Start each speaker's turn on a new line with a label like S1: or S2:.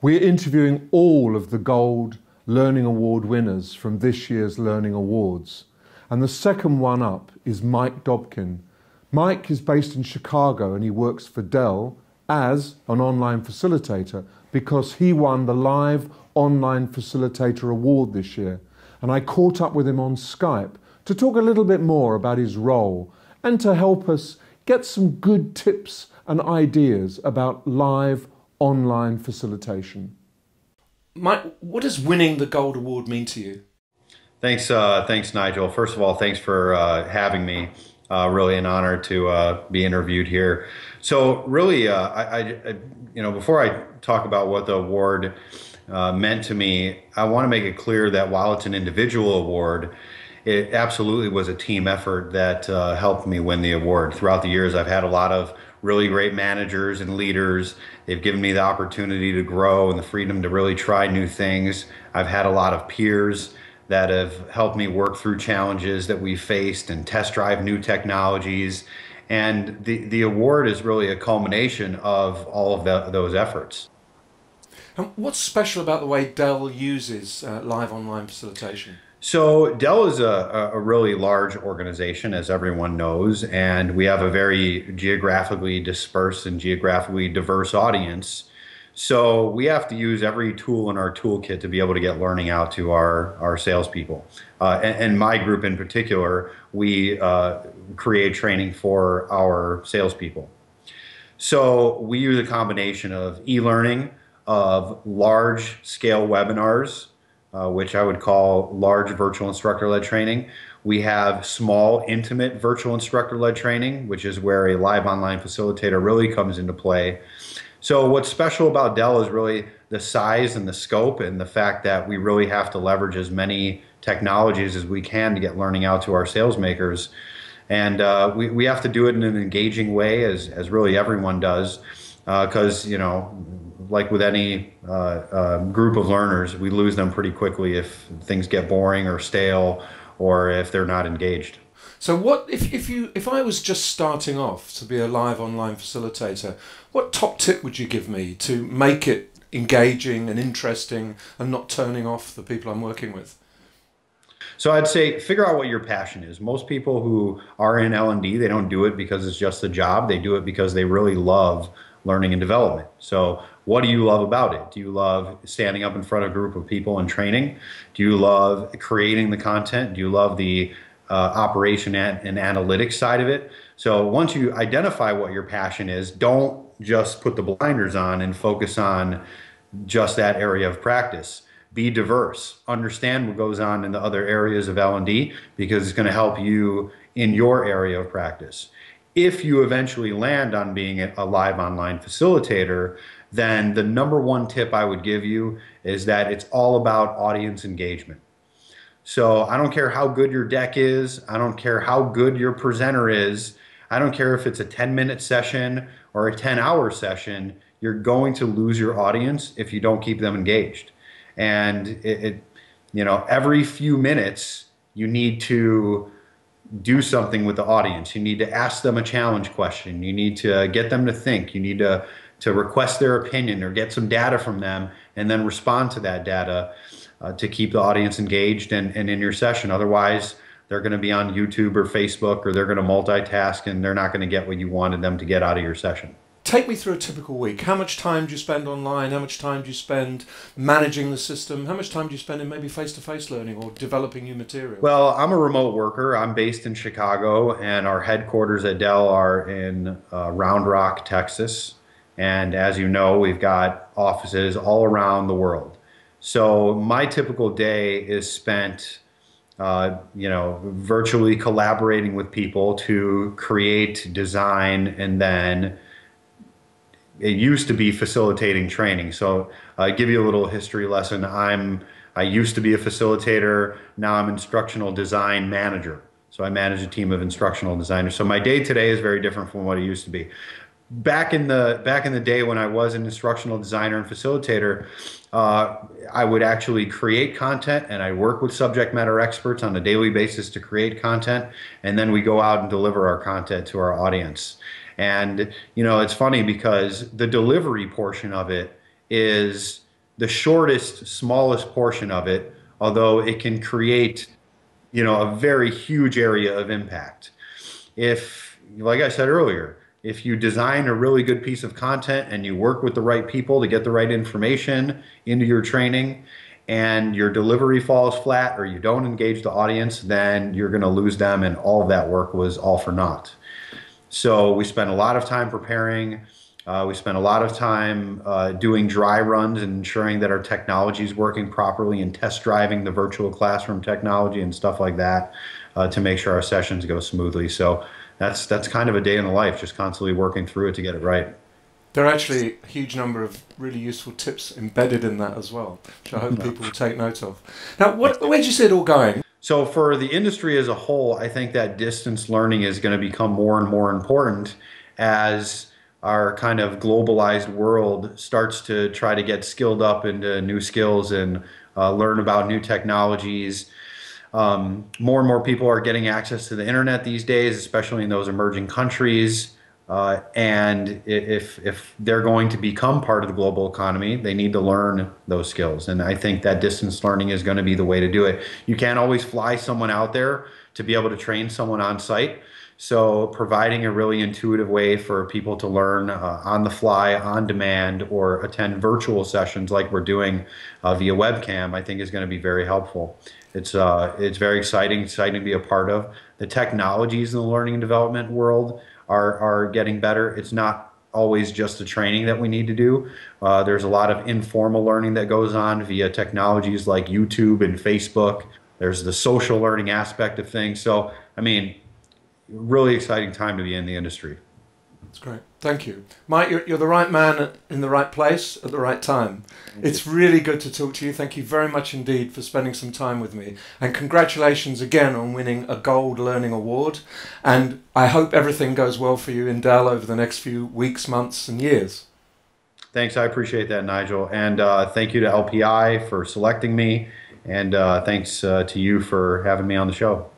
S1: We're interviewing all of the Gold Learning Award winners from this year's Learning Awards. And the second one up is Mike Dobkin. Mike is based in Chicago and he works for Dell as an online facilitator because he won the Live Online Facilitator Award this year. And I caught up with him on Skype to talk a little bit more about his role and to help us get some good tips and ideas about live online facilitation.
S2: Mike, what does winning the Gold Award mean to you?
S3: Thanks, Nigel. First of all, thanks for having me. Really an honor to be interviewed here. So really, before I talk about what the award meant to me, I want to make it clear that while it's an individual award, it absolutely was a team effort that helped me win the award. Throughout the years, I've had a lot of really great managers and leaders. They've given me the opportunity to grow and the freedom to really try new things. I've had a lot of peers that have helped me work through challenges that we faced and test drive new technologies. And the award is really a culmination of all of those efforts.
S2: And what's special about the way Dell uses live online facilitation?
S3: So Dell is a really large organization, as everyone knows, and we have a very geographically dispersed and geographically diverse audience. So we have to use every tool in our toolkit to be able to get learning out to our salespeople. And my group in particular, we create training for our salespeople. So we use a combination of e-learning, of large-scale webinars, which I would call large virtual instructor-led training. We have small, intimate virtual instructor-led training, which is where a live online facilitator really comes into play. So what's special about Dell is really the size and the scope and the fact that we really have to leverage as many technologies as we can to get learning out to our sales makers. And we have to do it in an engaging way, as really everyone does, because, like with any group of learners, we lose them pretty quickly if things get boring or stale or if they're not engaged.
S2: So what if I was just starting off to be a live online facilitator, what top tip would you give me to make it engaging and interesting and not turning off the people I'm working with?
S3: So I'd say figure out what your passion is. Most people who are in L&D, they don't do it because it's just a job. They do it because they really love learning and development. So what do you love about it? Do you love standing up in front of a group of people and training? Do you love creating the content? Do you love the operation and analytics side of it? So once you identify what your passion is, don't just put the blinders on and focus on just that area of practice. Be diverse. Understand what goes on in the other areas of L&D because it's going to help you in your area of practice. If you eventually land on being a live online facilitator, then the #1 tip I would give you is that it's all about audience engagement. So I don't care how good your deck is, I don't care how good your presenter is, I don't care if it's a 10-minute session or a 10-hour session, you're going to lose your audience if you don't keep them engaged. And every few minutes you need to do something with the audience. You need to ask them a challenge question. You need to get them to think. You need to request their opinion or get some data from them and then respond to that data to keep the audience engaged and in your session. Otherwise, they're going to be on YouTube or Facebook or they're going to multitask and they're not going to get what you wanted them to get out of your session.
S2: Take me through a typical week. How much time do you spend online? How much time do you spend managing the system? How much time do you spend in maybe face-to-face learning or developing new material?
S3: Well, I'm a remote worker. I'm based in Chicago and our headquarters at Dell are in Round Rock, Texas. And as you know, we've got offices all around the world. So my typical day is spent virtually collaborating with people to create, design, and then it used to be facilitating training. So I give you a little history lesson. I used to be a facilitator. Now I'm instructional design manager. So I manage a team of instructional designers. So my day today is very different from what it used to be. Back in the day when I was an instructional designer and facilitator, I would actually create content and I work with subject matter experts on a daily basis to create content, and then we go out and deliver our content to our audience. And it's funny because the delivery portion of it is the shortest, smallest portion of it, although it can create, a very huge area of impact. If, like I said earlier, if you design a really good piece of content and you work with the right people to get the right information into your training, and your delivery falls flat or you don't engage the audience, then you're going to lose them, and all of that work was all for naught. So we spent a lot of time preparing. We spent a lot of time doing dry runs and ensuring that our technology is working properly, and test driving the virtual classroom technology and stuff like that to make sure our sessions go smoothly. So that's kind of a day in the life, just constantly working through it to get it right.
S2: There are actually a huge number of really useful tips embedded in that as well, which I hope people will take note of. Now, where do you see it all going?
S3: So for the industry as a whole, I think that distance learning is going to become more and more important as our kind of globalized world starts to try to get skilled up into new skills and learn about new technologies. More and more people are getting access to the internet these days, especially in those emerging countries. And if they're going to become part of the global economy, they need to learn those skills. And I think that distance learning is going to be the way to do it. You can't always fly someone out there to be able to train someone on site. So providing a really intuitive way for people to learn on the fly, on demand, or attend virtual sessions like we're doing via webcam, I think is going to be very helpful. It's very exciting to be a part of. The technologies in the learning and development world are getting better. It's not always just the training that we need to do. There's a lot of informal learning that goes on via technologies like YouTube and Facebook. There's the social learning aspect of things. So, I mean, really exciting time to be in the industry.
S2: That's great. Thank you. Mike, you're the right man in the right place at the right time. It's really good to talk to you. Thank you very much indeed for spending some time with me. And congratulations again on winning a Gold Learning Award. And I hope everything goes well for you in Dell over the next few weeks, months and years.
S3: Thanks. I appreciate that, Nigel. And thank you to LPI for selecting me. And thanks to you for having me on the show.